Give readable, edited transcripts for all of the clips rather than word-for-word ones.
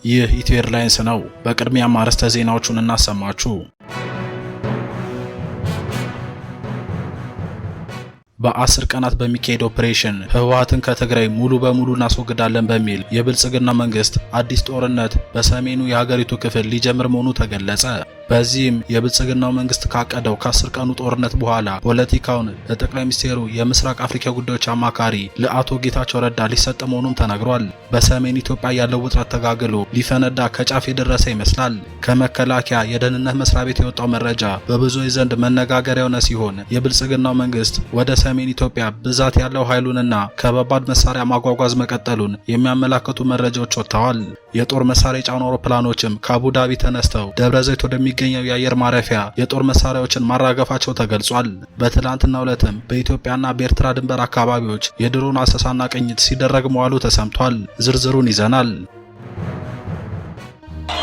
ይህ ኢትዮ ኤርላይንስ ነው። በቅድሚያም አርዕስተ ዜናዎቹን እናሰማችሁ። በ10 ቀናት በሚካሄድ ኦፕሬሽን ህወሓትን ከትግራይ ሙሉ በሙሉ እናስወግዳለን በሚል የብልጽግና መንግስት አዲስ ጦርነት በሰሜኑ የሀገሪቱ ክፍል ሊጀምር መሆኑ ተገለጸ። በዚህም የብልጽግናው መንግስት ካቀደው ከ10 ቀኑ ጦርነት በኋላ ፖለቲካውን ለጠቅላይ ሚኒስትሩ የምስራቅ አፍሪካ ጉዳዮች አማካሪ ለአቶ ጌታቸው ረዳ ሊሰጥ መሆኑም ተነግሯል። በሰሜን ኢትዮጵያ ያለው ውጥረት ተጋግሎ ሊፈነዳ ከጫፍ የደረሰ ይመስላል። ከመከላከያ የደህንነት መስሪያ ቤት የወጣው መረጃ በብዙዎች ዘንድ መነጋገሪያ የሆነ ሲሆን የብልጽግናው መንግስት ወደ ሰሜን ኢትዮጵያ ብዛት ያለው ኃይሉንና ከባባድ መሳሪያ ማጓጓዝ መቀጠሉን የሚያመላክቱ መረጃዎች ወጥተዋል። የጦር መሳሪያ የጫኑ አውሮፕላኖችም ከአቡዳቢ ተነስተው ደብረ ዘይት ወደሚገኘው የአየር ማረፊያ የጦር መሳሪያዎችን ማራገፋቸው ተገልጿል። በትላንትናው ዕለትም በኢትዮጵያና በኤርትራ ድንበር አካባቢዎች የድሮን አሰሳና ቅኝት ሲደረግ መዋሉ ተሰምቷል። ዝርዝሩን ይዘናል።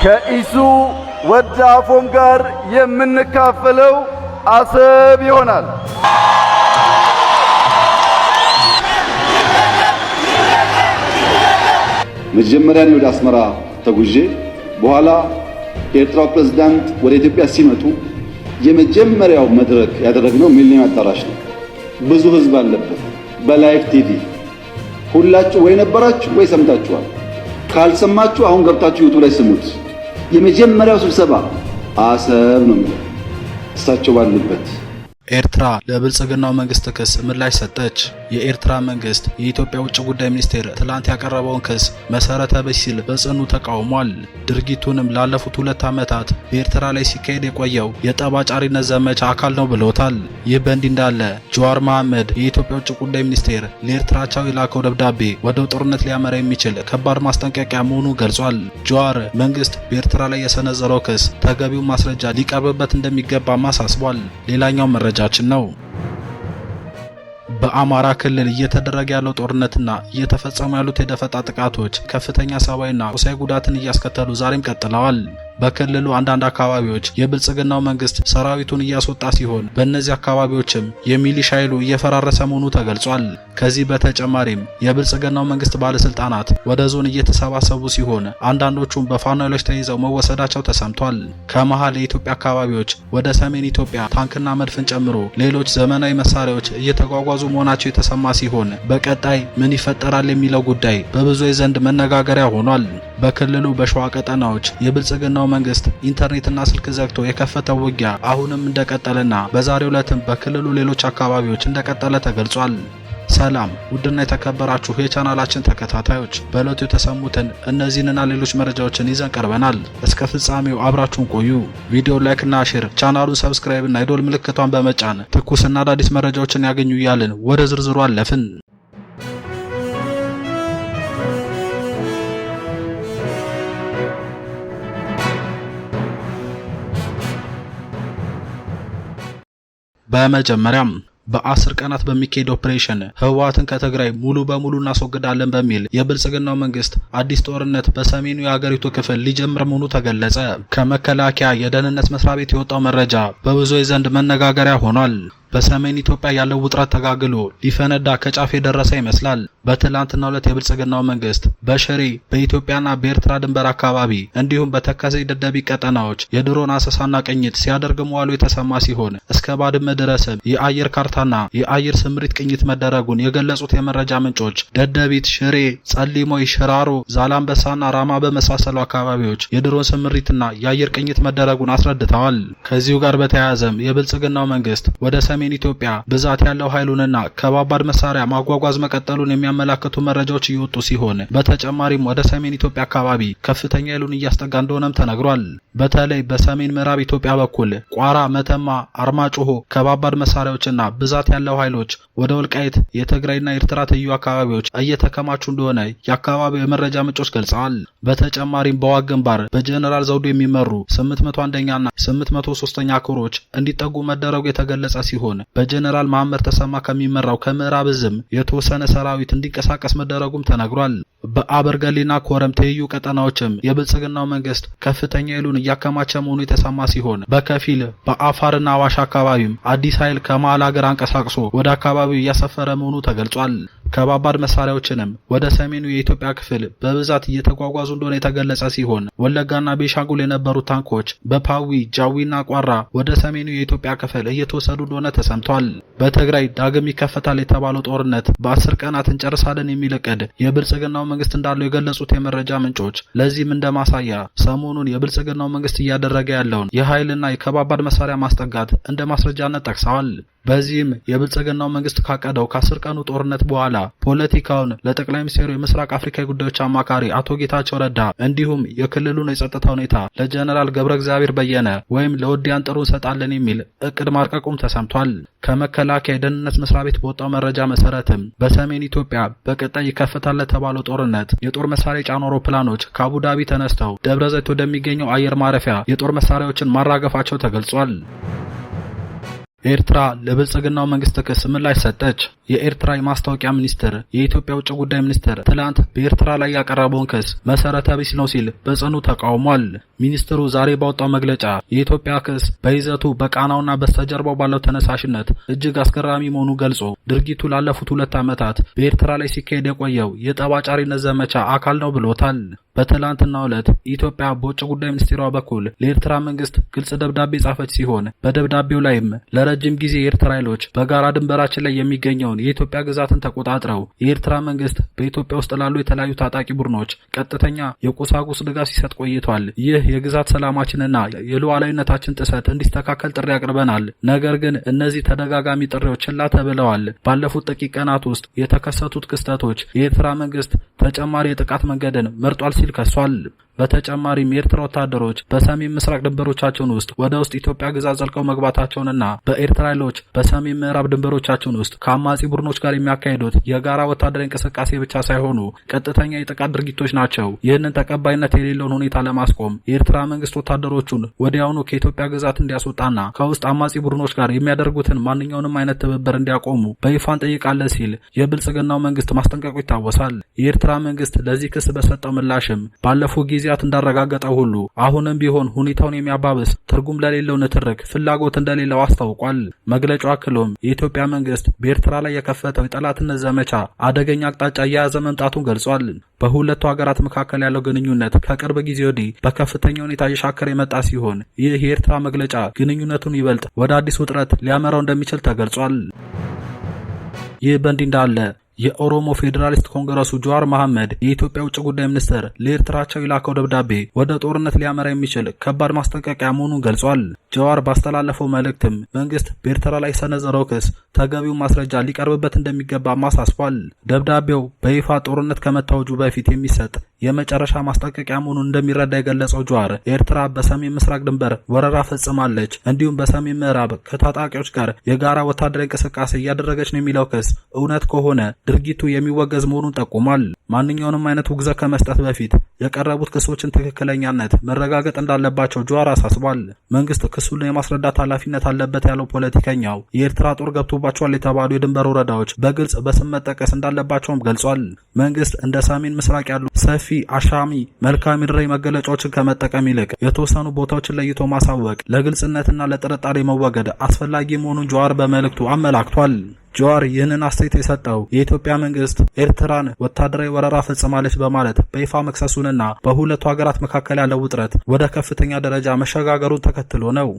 ከኢሱ ወደ አፎም ጋር የምንካፈለው አሰብ ይሆናል። መጀመሪያ ወደ አስመራ ተጉዤ በኋላ የኤርትራው ፕሬዝዳንት ወደ ኢትዮጵያ ሲመጡ የመጀመሪያው መድረክ ያደረግነው ሚሊኒየም አዳራሽ ነው። ብዙ ህዝብ አለበት። በላይቭ ቲቪ ሁላችሁ ወይ ነበራችሁ ወይ ሰምታችኋል። ካልሰማችሁ አሁን ገብታችሁ ዩቲዩብ ላይ ስሙት። የመጀመሪያው ስብሰባ አሰብ ነው እሳቸው ባሉበት። ኤርትራ ለብልጽግናው መንግስት ክስ ምላሽ ሰጠች። የኤርትራ መንግስት የኢትዮጵያ ውጭ ጉዳይ ሚኒስቴር ትላንት ያቀረበውን ክስ መሰረተ ቢስ ሲል በጽኑ ተቃውሟል። ድርጊቱንም ላለፉት 2 ዓመታት በኤርትራ ላይ ሲካሄድ የቆየው የጠባጫሪነት ዘመቻ አካል ነው ብሎታል። ይህ በእንዲህ እንዳለ ጀዋር መሐመድ የኢትዮጵያ ውጭ ጉዳይ ሚኒስቴር ለኤርትራ አቻው የላከው ደብዳቤ ወደ ጦርነት ሊያመራ የሚችል ከባድ ማስጠንቀቂያ መሆኑን ገልጿል። ጀዋር መንግስት በኤርትራ ላይ የሰነዘረው ክስ ተገቢው ማስረጃ ሊቀርብበት እንደሚገባ አሳስቧል። ሌላኛው መረጃችን ነው። በአማራ ክልል እየተደረገ ያለው ጦርነትና እየተፈጸሙ ያሉት የደፈጣ ጥቃቶች ከፍተኛ ሰብአዊና ቁሳዊ ጉዳትን እያስከተሉ ዛሬም ቀጥለዋል። በክልሉ አንዳንድ አካባቢዎች የብልጽግናው መንግስት ሰራዊቱን እያስወጣ ሲሆን በእነዚህ አካባቢዎችም የሚሊሻ ኃይሉ እየፈራረሰ መሆኑ ተገልጿል። ከዚህ በተጨማሪም የብልጽግናው መንግስት ባለስልጣናት ወደ ዞን እየተሰባሰቡ ሲሆን አንዳንዶቹም በፋኖ ኃይሎች ተይዘው መወሰዳቸው ተሰምቷል። ከመሃል የኢትዮጵያ አካባቢዎች ወደ ሰሜን ኢትዮጵያ ታንክና መድፍን ጨምሮ ሌሎች ዘመናዊ መሳሪያዎች እየተጓጓዙ መሆናቸው የተሰማ ሲሆን በቀጣይ ምን ይፈጠራል የሚለው ጉዳይ በብዙዎች ዘንድ መነጋገሪያ ሆኗል። በክልሉ በሸዋ ቀጠናዎች የብልጽግናው መንግስት ኢንተርኔትና ስልክ ዘግቶ የከፈተው ውጊያ አሁንም እንደቀጠለና በዛሬው ዕለትም በክልሉ ሌሎች አካባቢዎች እንደቀጠለ ተገልጿል። ሰላም ውድና የተከበራችሁ የቻናላችን ተከታታዮች፣ በዕለቱ የተሰሙትን እነዚህንና ሌሎች መረጃዎችን ይዘን ቀርበናል። እስከ ፍጻሜው አብራችሁን ቆዩ። ቪዲዮ ላይክና ሼር፣ ቻናሉን ሰብስክራይብ እና የደወል ምልክቷን በመጫን ትኩስና አዳዲስ መረጃዎችን ያገኙ እያልን ወደ ዝርዝሩ አለፍን። በመጀመሪያም በ10 ቀናት በሚካሄድ ኦፕሬሽን ህወሓትን ከትግራይ ሙሉ በሙሉ እናስወግዳለን በሚል የብልጽግናው መንግስት አዲስ ጦርነት በሰሜኑ የሀገሪቱ ክፍል ሊጀምር መሆኑ ተገለጸ። ከመከላከያ የደህንነት መስሪያ ቤት የወጣው መረጃ በብዙዎች ዘንድ መነጋገሪያ ሆኗል። በሰሜን ኢትዮጵያ ያለው ውጥረት ተጋግሎ ሊፈነዳ ከጫፍ የደረሰ ይመስላል። በትላንትናው ዕለት የብልጽግናው መንግስት በሽሬ በኢትዮጵያና በኤርትራ ድንበር አካባቢ እንዲሁም በተከዜ ደደቢ ቀጠናዎች የድሮን አሰሳና ቅኝት ሲያደርግ መዋሉ የተሰማ ሲሆን እስከ ባድመ ድረስም የአየር ካርታና የአየር ስምሪት ቅኝት መደረጉን የገለጹት የመረጃ ምንጮች ደደቢት፣ ሽሬ፣ ጸሊሞይ፣ ሽራሮ፣ ዛላምበሳና ራማ በመሳሰሉ አካባቢዎች የድሮን ስምሪትና የአየር ቅኝት መደረጉን አስረድተዋል። ከዚሁ ጋር በተያያዘም የብልጽግናው መንግስት ወደ ሰሜን ኢትዮጵያ ብዛት ያለው ኃይሉንና ከባባድ መሳሪያ ማጓጓዝ መቀጠሉን የሚያመላክቱ መረጃዎች እየወጡ ሲሆን በተጨማሪም ወደ ሰሜን ኢትዮጵያ አካባቢ ከፍተኛ ኃይሉን እያስጠጋ እንደሆነም ተነግሯል። በተለይ በሰሜን ምዕራብ ኢትዮጵያ በኩል ቋራ፣ መተማ፣ አርማጭሆ ከባባድ መሳሪያዎችና ብዛት ያለው ኃይሎች ወደ ወልቃይት የትግራይና ኤርትራ ትይዩ አካባቢዎች እየተከማቹ እንደሆነ የአካባቢው የመረጃ ምንጮች ገልጸዋል። በተጨማሪም በዋግ ግንባር በጀነራል ዘውዱ የሚመሩ 801ኛና 803ኛ ኮሮች እንዲጠጉ መደረጉ የተገለጸ ሲሆን በጀነራል መሐመድ ተሰማ ከሚመራው ከምዕራብ ዕዝም የተወሰነ ሰራዊት እንዲንቀሳቀስ መደረጉም ተነግሯል። በአበርገሌና ኮረም ትይዩ ቀጠናዎችም የብልጽግናው መንግስት ከፍተኛ ኃይሉን እያከማቸ መሆኑ የተሰማ ሲሆን በከፊል በአፋርና አዋሽ አካባቢም አዲስ ኃይል ከመሃል ሀገር አንቀሳቅሶ ወደ አካባቢው እያሰፈረ መሆኑ ተገልጿል። ከባባድ መሳሪያዎችንም ወደ ሰሜኑ የኢትዮጵያ ክፍል በብዛት እየተጓጓዙ እንደሆነ የተገለጸ ሲሆን ወለጋና ቤሻንጉል የነበሩ ታንኮች በፓዊ ጃዊና ቋራ ወደ ሰሜኑ የኢትዮጵያ ክፍል እየተወሰዱ እንደሆነ ተሰምቷል። በትግራይ ዳግም ይከፈታል የተባለው ጦርነት በ10 ቀናት እንጨርሳለን የሚል እቅድ የብልጽግናው መንግስት እንዳለው የገለጹት የመረጃ ምንጮች ለዚህም እንደማሳያ ሰሞኑን የብልጽግናው መንግስት እያደረገ ያለውን የኃይልና የከባባድ መሳሪያ ማስጠጋት እንደ ማስረጃነት ጠቅሰዋል። በዚህም የብልጽግናው መንግስት ካቀደው ከ10 ቀኑ ጦርነት በኋላ ፖለቲካውን ለጠቅላይ ሚኒስትሩ የምስራቅ አፍሪካ ጉዳዮች አማካሪ አቶ ጌታቸው ረዳ እንዲሁም የክልሉን የጸጥታ ሁኔታ ለጀነራል ገብረ እግዚአብሔር በየነ ወይም ለወዲያን ጥሩ እንሰጣለን የሚል እቅድ ማርቀቁም ተሰምቷል። ከመከላከያ የደህንነት መስሪያ ቤት በወጣው መረጃ መሰረትም በሰሜን ኢትዮጵያ በቀጣይ ይከፈታል ለተባለው ጦርነት የጦር መሳሪያ የጫኑ አውሮፕላኖች ከአቡዳቢ ተነስተው ደብረ ዘይት ወደሚገኘው አየር ማረፊያ የጦር መሳሪያዎችን ማራገፋቸው ተገልጿል። ኤርትራ ለብልጽግናው መንግስት ክስ ምላሽ ሰጠች። የኤርትራ የማስታወቂያ ሚኒስትር የኢትዮጵያ ውጭ ጉዳይ ሚኒስትር ትላንት በኤርትራ ላይ ያቀረበውን ክስ መሰረተ ቢስ ነው ሲል በጽኑ ተቃውሟል። ሚኒስትሩ ዛሬ ባወጣው መግለጫ የኢትዮጵያ ክስ በይዘቱ በቃናውና በስተጀርባው ባለው ተነሳሽነት እጅግ አስገራሚ መሆኑ ገልጾ ድርጊቱ ላለፉት 2 ዓመታት በኤርትራ ላይ ሲካሄድ የቆየው የጠባጫሪነት ዘመቻ አካል ነው ብሎታል። በትላንትናው ዕለት ኢትዮጵያ በውጭ ጉዳይ ሚኒስቴሯ በኩል ለኤርትራ መንግስት ግልጽ ደብዳቤ ጻፈች ሲሆን በደብዳቤው ላይም ለረጅም ጊዜ የኤርትራ ኃይሎች በጋራ ድንበራችን ላይ የሚገኘውን የኢትዮጵያ ግዛትን ተቆጣጥረው የኤርትራ መንግስት በኢትዮጵያ ውስጥ ላሉ የተለያዩ ታጣቂ ቡድኖች ቀጥተኛ የቁሳቁስ ድጋፍ ሲሰጥ ቆይቷል። ይህ የግዛት ሰላማችንና የሉዓላዊነታችን ጥሰት እንዲስተካከል ጥሪ አቅርበናል። ነገር ግን እነዚህ ተደጋጋሚ ጥሪዎች ችላ ተብለዋል። ባለፉት ጥቂት ቀናት ውስጥ የተከሰቱት ክስተቶች የኤርትራ መንግስት ተጨማሪ የጥቃት መንገድን መርጧል ሲል ከሷል። በተጨማሪም የኤርትራ ወታደሮች በሰሜን ምስራቅ ድንበሮቻቸውን ውስጥ ወደ ውስጥ ኢትዮጵያ ግዛት ዘልቀው መግባታቸውንና በኤርትራ ኃይሎች በሰሜን ምዕራብ ድንበሮቻቸውን ውስጥ ከአማጺ ቡድኖች ጋር የሚያካሂዱት የጋራ ወታደራዊ እንቅስቃሴ ብቻ ሳይሆኑ ቀጥተኛ የጥቃት ድርጊቶች ናቸው። ይህንን ተቀባይነት የሌለውን ሁኔታ ለማስቆም የኤርትራ መንግስት ወታደሮቹን ወዲያውኑ ከኢትዮጵያ ግዛት እንዲያስወጣና ከውስጥ አማጺ ቡድኖች ጋር የሚያደርጉትን ማንኛውንም አይነት ትብብር እንዲያቆሙ በይፋ እንጠይቃለን ሲል የብልጽግናው መንግስት ማስጠንቀቁ ይታወሳል። የኤርትራ መንግስት ለዚህ ክስ በሰጠው ምላሽም ባለፉት ጊዜ እንዳረጋገጠው ሁሉ አሁንም ቢሆን ሁኔታውን የሚያባብስ ትርጉም ለሌለው ንትርክ ፍላጎት እንደሌለው አስታውቋል። መግለጫው አክሎም የኢትዮጵያ መንግስት በኤርትራ ላይ የከፈተው የጠላትነት ዘመቻ አደገኛ አቅጣጫ እየያዘ መምጣቱን ገልጿል። በሁለቱ ሀገራት መካከል ያለው ግንኙነት ከቅርብ ጊዜ ወዲህ በከፍተኛ ሁኔታ እየሻከረ የመጣ ሲሆን ይህ የኤርትራ መግለጫ ግንኙነቱን ይበልጥ ወደ አዲስ ውጥረት ሊያመራው እንደሚችል ተገልጿል። ይህ በእንዲህ እንዳለ የኦሮሞ ፌዴራሊስት ኮንግረሱ ጀዋር መሐመድ የኢትዮጵያ ውጭ ጉዳይ ሚኒስትር ለኤርትራቸው የላከው ደብዳቤ ወደ ጦርነት ሊያመራ የሚችል ከባድ ማስጠንቀቂያ መሆኑን ገልጿል። ጀዋር ባስተላለፈው መልእክትም መንግስት በኤርትራ ላይ ሰነዘረው ክስ ተገቢው ማስረጃ ሊቀርብበት እንደሚገባ ማሳስቧል። ደብዳቤው በይፋ ጦርነት ከመታወጁ በፊት የሚሰጥ የመጨረሻ ማስጠንቀቂያ መሆኑን እንደሚረዳ የገለጸው ጀዋር ኤርትራ በሰሜን ምስራቅ ድንበር ወረራ ፈጽማለች፣ እንዲሁም በሰሜን ምዕራብ ከታጣቂዎች ጋር የጋራ ወታደራዊ እንቅስቃሴ እያደረገች ነው የሚለው ክስ እውነት ከሆነ ድርጊቱ የሚወገዝ መሆኑን ጠቁሟል። ማንኛውንም አይነት ውግዘት ከመስጠት በፊት የቀረቡት ክሶችን ትክክለኛነት መረጋገጥ እንዳለባቸው ጀዋር አሳስቧል። መንግስት ክሱን የማስረዳት ኃላፊነት አለበት ያለው ፖለቲከኛው የኤርትራ ጦር ገብቶባቸዋል የተባሉ የድንበር ወረዳዎች በግልጽ በስም መጠቀስ እንዳለባቸውም ገልጿል። መንግስት እንደ ሰሜን ምስራቅ ያሉ ሰፊ አሻሚ መልክዓ ምድራዊ መገለጫዎችን ከመጠቀም ይልቅ የተወሰኑ ቦታዎችን ለይቶ ማሳወቅ ለግልጽነትና ለጥርጣሬ መወገድ አስፈላጊ መሆኑን ጀዋር በመልእክቱ አመላክቷል። ጀዋር ይህንን አስተያየት የሰጠው የኢትዮጵያ መንግስት ኤርትራን ወታደራዊ ወረራ ፈጽማለች በማለት በይፋ መክሰሱንና በሁለቱ ሀገራት መካከል ያለው ውጥረት ወደ ከፍተኛ ደረጃ መሸጋገሩን ተከትሎ ነው።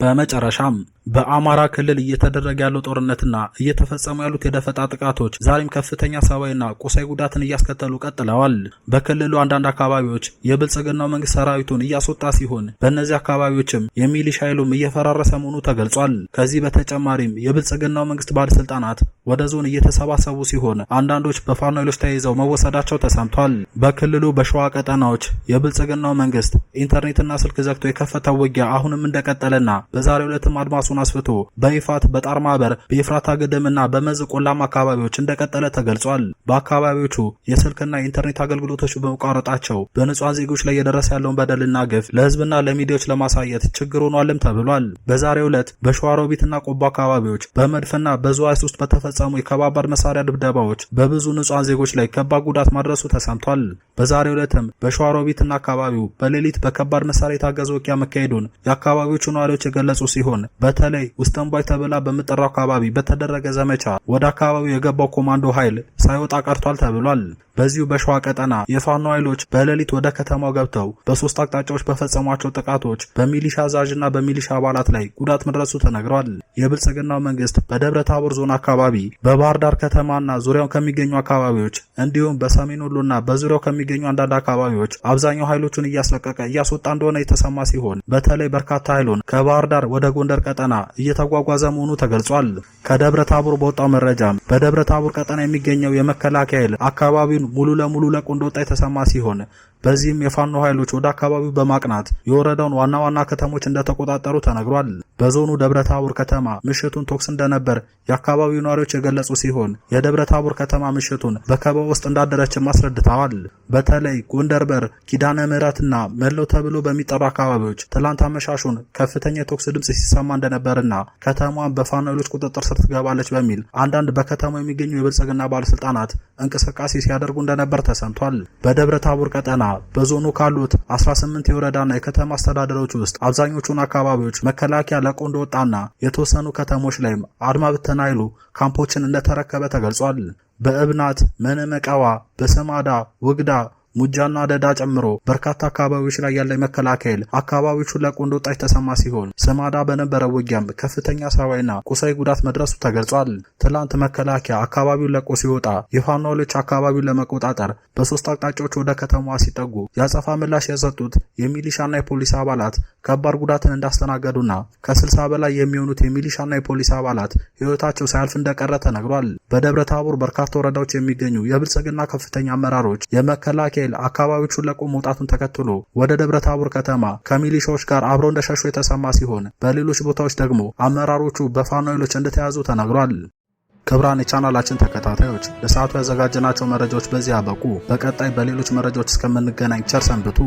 በመጨረሻም በአማራ ክልል እየተደረገ ያለው ጦርነትና እየተፈጸሙ ያሉት የደፈጣ ጥቃቶች ዛሬም ከፍተኛ ሰብአዊና ቁሳዊ ጉዳትን እያስከተሉ ቀጥለዋል። በክልሉ አንዳንድ አካባቢዎች የብልጽግናው መንግስት ሰራዊቱን እያስወጣ ሲሆን በእነዚህ አካባቢዎችም የሚሊሻ ኃይሉም እየፈራረሰ መሆኑ ተገልጿል። ከዚህ በተጨማሪም የብልጽግናው መንግስት ባለስልጣናት ወደ ዞን እየተሰባሰቡ ሲሆን አንዳንዶች በፋኖ ኃይሎች ተይዘው መወሰዳቸው ተሰምቷል። በክልሉ በሸዋ ቀጠናዎች የብልጽግናው መንግስት ኢንተርኔትና ስልክ ዘግቶ የከፈተው ውጊያ አሁንም እንደቀጠለና በዛሬው ዕለትም አድማሱን አስፍቶ በይፋት በጣር ማበር በኤፍራታ ግድምና በመዝ ቆላማ አካባቢዎች እንደቀጠለ ተገልጿል። በአካባቢዎቹ የስልክና የኢንተርኔት አገልግሎቶች በመቋረጣቸው በንጹሃን ዜጎች ላይ የደረሰ ያለውን በደልና ግፍ ለህዝብና ለሚዲያዎች ለማሳየት ችግር ሆኗልም ተብሏል። በዛሬው ዕለት በሸዋሮቢትና ቆቦ አካባቢዎች በመድፍና በዙዋስ ውስጥ በተፈጸሙ የከባባድ መሳሪያ ድብደባዎች በብዙ ንጹሃን ዜጎች ላይ ከባድ ጉዳት ማድረሱ ተሰምቷል። በዛሬው ዕለትም በሸዋሮቢትና አካባቢው በሌሊት በከባድ መሳሪያ የታገዘ ውጊያ መካሄዱን የአካባቢዎቹ ነዋሪዎች የገለጹ ሲሆን በተለይ ውስተንባይ ተብላ በምትጠራው አካባቢ በተደረገ ዘመቻ ወደ አካባቢው የገባው ኮማንዶ ኃይል ሳይወጣ ቀርቷል ተብሏል። በዚሁ በሸዋ ቀጠና የፋኖ ኃይሎች በሌሊት ወደ ከተማው ገብተው በሶስት አቅጣጫዎች በፈጸሟቸው ጥቃቶች በሚሊሻ አዛዥና በሚሊሻ አባላት ላይ ጉዳት መድረሱ ተነግሯል። የብልጽግናው መንግስት በደብረ ታቦር ዞን አካባቢ በባህር ዳር ከተማና ዙሪያው ከሚገኙ አካባቢዎች እንዲሁም በሰሜን ወሎና በዙሪያው ከሚገኙ አንዳንድ አካባቢዎች አብዛኛው ኃይሎቹን እያስለቀቀ እያስወጣ እንደሆነ የተሰማ ሲሆን በተለይ በርካታ ኃይሉን ከባህር ዳር ወደ ጎንደር ቀጠና እየተጓጓዘ መሆኑ ተገልጿል። ከደብረ ታቦር በወጣው መረጃም በደብረ ታቦር ቀጠና የሚገኘው የመከላከያ ኃይል አካባቢውን ሙሉ ለሙሉ ለቆ እንደወጣ የተሰማ ሲሆን በዚህም የፋኖ ኃይሎች ወደ አካባቢው በማቅናት የወረዳውን ዋና ዋና ከተሞች እንደተቆጣጠሩ ተነግሯል። በዞኑ ደብረ ታቦር ከተማ ምሽቱን ተኩስ እንደነበር የአካባቢው ነዋሪዎች የገለጹ ሲሆን የደብረ ታቦር ከተማ ምሽቱን በከበባ ውስጥ እንዳደረችም አስረድተዋል። በተለይ ጎንደር በር፣ ኪዳነ ምሕረትና መለው ተብሎ በሚጠሩ አካባቢዎች ትላንት አመሻሹን ከፍተኛ የተኩስ ድምጽ ሲሰማ እንደነበርና ከተማዋን በፋኖ ኃይሎች ቁጥጥር ስር ትገባለች በሚል አንዳንድ በከተማው የሚገኙ የብልጽግና ባለስልጣናት እንቅስቃሴ ሲያደርጉ እንደነበር ተሰምቷል። በደብረ ታቦር ቀጠና በዞኑ ካሉት 18 የወረዳና የከተማ አስተዳደሮች ውስጥ አብዛኞቹን አካባቢዎች መከላከያ ለቆ እንደወጣና የተወሰኑ ከተሞች ላይም አድማ ብተና ኃይሉ ካምፖችን እንደተረከበ ተገልጿል። በእብናት፣ መነመቃዋ፣ በሰማዳ፣ ውግዳ፣ ሙጃና ደዳ ጨምሮ በርካታ አካባቢዎች ላይ ያለ መከላከያ አካባቢዎቹን ለቆ እንደወጣ የተሰማ ሲሆን ስማዳ በነበረው ውጊያም ከፍተኛ ሰብአዊና ቁሳዊ ጉዳት መድረሱ ተገልጿል። ትላንት መከላከያ አካባቢውን ለቆ ሲወጣ የፋኖ ኃይሎች አካባቢውን ለመቆጣጠር በሶስት አቅጣጫዎች ወደ ከተማዋ ሲጠጉ ያጸፋ ምላሽ የሰጡት የሚሊሻና የፖሊስ አባላት ከባድ ጉዳትን እንዳስተናገዱና ከ60 በላይ የሚሆኑት የሚሊሻና የፖሊስ አባላት ሕይወታቸው ሳያልፍ እንደቀረ ተነግሯል። በደብረ ታቦር በርካታ ወረዳዎች የሚገኙ የብልጽግና ከፍተኛ አመራሮች የመከላከያ አካባቢዎቹን ለቆ መውጣቱን ተከትሎ ወደ ደብረ ታቦር ከተማ ከሚሊሻዎች ጋር አብረው እንደሸሹ የተሰማ ሲሆን በሌሎች ቦታዎች ደግሞ አመራሮቹ በፋኖ ኃይሎች እንደተያዙ ተነግሯል። ክቡራን የቻናላችን ተከታታዮች ለሰዓቱ ያዘጋጀናቸው መረጃዎች በዚህ አበቁ። በቀጣይ በሌሎች መረጃዎች እስከምንገናኝ ቸር ሰንብቱ።